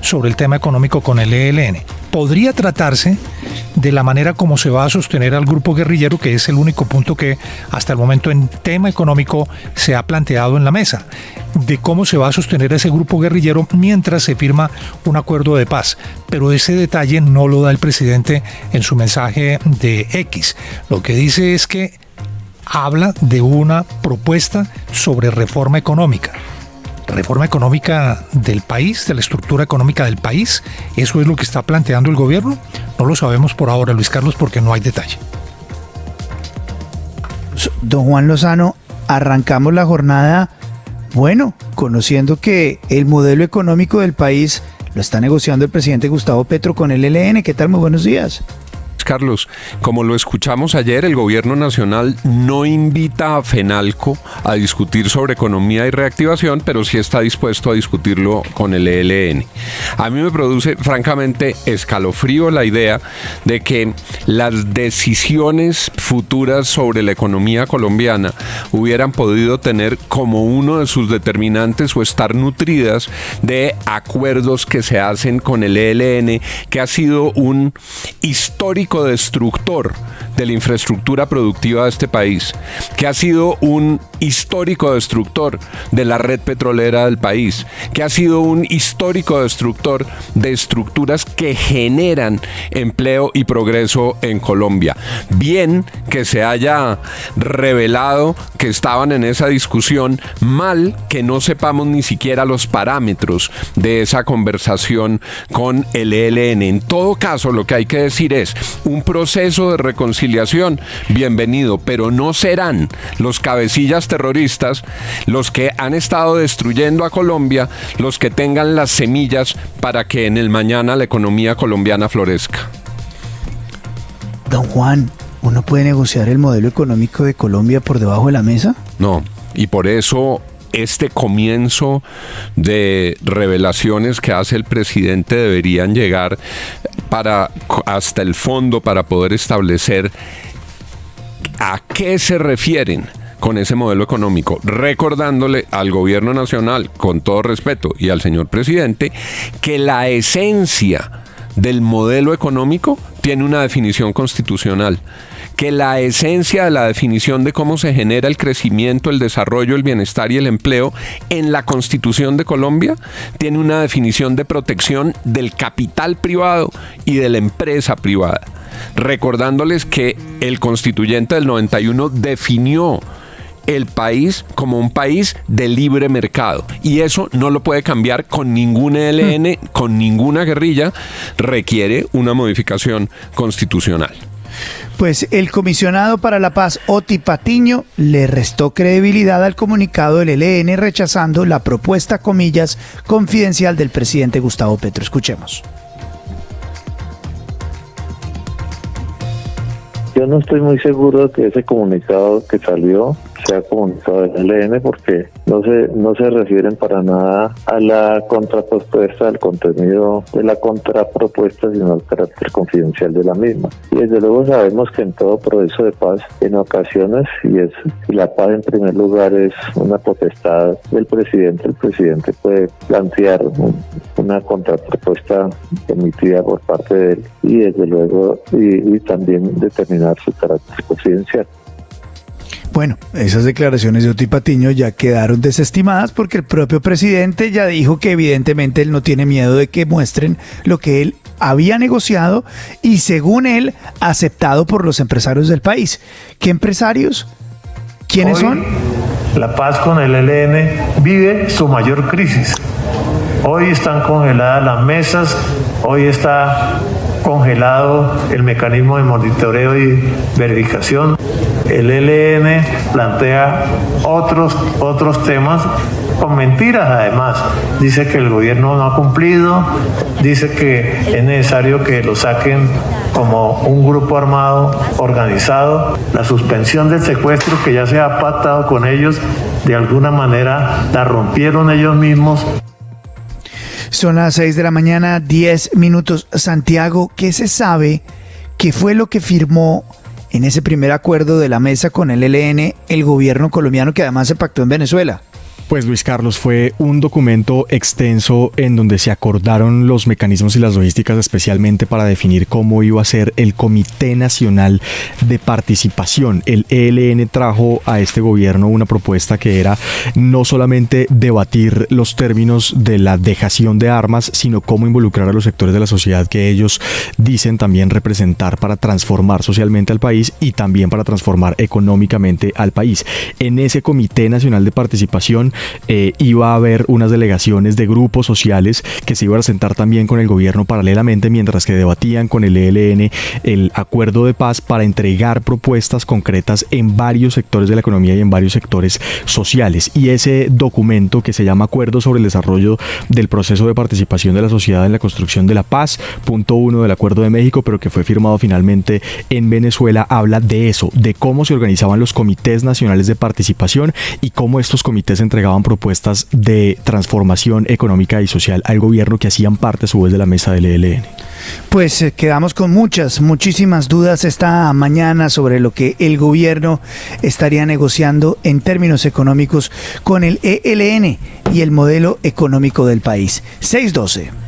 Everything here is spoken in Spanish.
sobre el tema económico con el ELN. Podría tratarse de la manera como se va a sostener al grupo guerrillero, que es el único punto que hasta el momento en tema económico se ha planteado en la mesa, de cómo se va a sostener ese grupo guerrillero mientras se firma un acuerdo de paz. Pero ese detalle no lo da el presidente en su mensaje de X. Lo que dice es que habla de una propuesta sobre reforma económica del país, de la estructura económica del país. ¿Eso es lo que está planteando el gobierno? No lo sabemos por ahora, Luis Carlos, porque no hay detalle. Don Juan Lozano, arrancamos la jornada, conociendo que el modelo económico del país lo está negociando el presidente Gustavo Petro con el ELN. ¿Qué tal? Muy buenos días. Carlos, como lo escuchamos ayer, el gobierno nacional no invita a FENALCO a discutir sobre economía y reactivación, pero sí está dispuesto a discutirlo con el ELN. A mí me produce, francamente, escalofrío la idea de que las decisiones futuras sobre la economía colombiana hubieran podido tener como uno de sus determinantes o estar nutridas de acuerdos que se hacen con el ELN, que ha sido un histórico destructor de la infraestructura productiva de este país, que ha sido un histórico destructor de la red petrolera del país, que ha sido un histórico destructor de estructuras que generan empleo y progreso en Colombia. Bien que se haya revelado que estaban en esa discusión, mal que no sepamos ni siquiera los parámetros de esa conversación con el ELN. En todo caso, lo que hay que decir es un proceso de reconciliación, bienvenido, pero no serán los cabecillas terroristas los que han estado destruyendo a Colombia, los que tengan las semillas para que en el mañana la economía colombiana florezca. Don Juan, ¿uno puede negociar el modelo económico de Colombia por debajo de la mesa? No, y por eso este comienzo de revelaciones que hace el presidente deberían llegar hasta el fondo para poder establecer a qué se refieren con ese modelo económico, recordándole al gobierno nacional, con todo respeto, y al señor presidente, que la esencia del modelo económico tiene una definición constitucional, que la esencia de la definición de cómo se genera el crecimiento, el desarrollo, el bienestar y el empleo en la Constitución de Colombia tiene una definición de protección del capital privado y de la empresa privada. Recordándoles que el constituyente del 91 definió el país como un país de libre mercado, y eso no lo puede cambiar con ningún ELN, con ninguna guerrilla, requiere una modificación constitucional. Pues el comisionado para la paz, Oti Patiño, le restó credibilidad al comunicado del ELN rechazando la propuesta, comillas, confidencial del presidente Gustavo Petro. Escuchemos. Yo no estoy muy seguro de que ese comunicado que salió sea comunicado del ELN, porque no se refieren para nada a la contrapropuesta, al contenido de la contrapropuesta, sino al carácter confidencial de la misma. Y desde luego sabemos que en todo proceso de paz, en ocasiones, y la paz en primer lugar es una potestad del presidente, el presidente puede plantear una contrapropuesta emitida por parte de él, y desde luego y también determinar su carácter confidencial. Bueno, esas declaraciones de Oti Patiño ya quedaron desestimadas porque el propio presidente ya dijo que evidentemente él no tiene miedo de que muestren lo que él había negociado y, según él, aceptado por los empresarios del país. ¿Qué empresarios? ¿Quiénes son? La paz con el ELN vive su mayor crisis. Hoy están congeladas las mesas, hoy está congelado el mecanismo de monitoreo y verificación. El ELN plantea otros temas con mentiras además. Dice que el gobierno no ha cumplido, dice que es necesario que lo saquen como un grupo armado organizado. La suspensión del secuestro que ya se ha pactado con ellos, de alguna manera la rompieron ellos mismos. Son las 6 de la mañana, 10 minutos. Santiago, ¿qué se sabe? ¿Qué fue lo que firmó en ese primer acuerdo de la mesa con el ELN el gobierno colombiano, que además se pactó en Venezuela? Pues Luis Carlos, fue un documento extenso en donde se acordaron los mecanismos y las logísticas especialmente para definir cómo iba a ser el Comité Nacional de Participación. El ELN trajo a este gobierno una propuesta que era no solamente debatir los términos de la dejación de armas, sino cómo involucrar a los sectores de la sociedad que ellos dicen también representar para transformar socialmente al país y también para transformar económicamente al país. En ese Comité Nacional de Participación iba a haber unas delegaciones de grupos sociales que se iban a sentar también con el gobierno paralelamente mientras que debatían con el ELN el acuerdo de paz para entregar propuestas concretas en varios sectores de la economía y en varios sectores sociales. Y ese documento, que se llama Acuerdo sobre el Desarrollo del Proceso de Participación de la Sociedad en la Construcción de la Paz, punto 1 del Acuerdo de México, pero que fue firmado finalmente en Venezuela, habla de eso, de cómo se organizaban los comités nacionales de participación y cómo estos comités entregaban propuestas de transformación económica y social al gobierno que hacían parte a su vez de la mesa del ELN. Pues quedamos con muchísimas dudas esta mañana sobre lo que el gobierno estaría negociando en términos económicos con el ELN y el modelo económico del país. 6:12.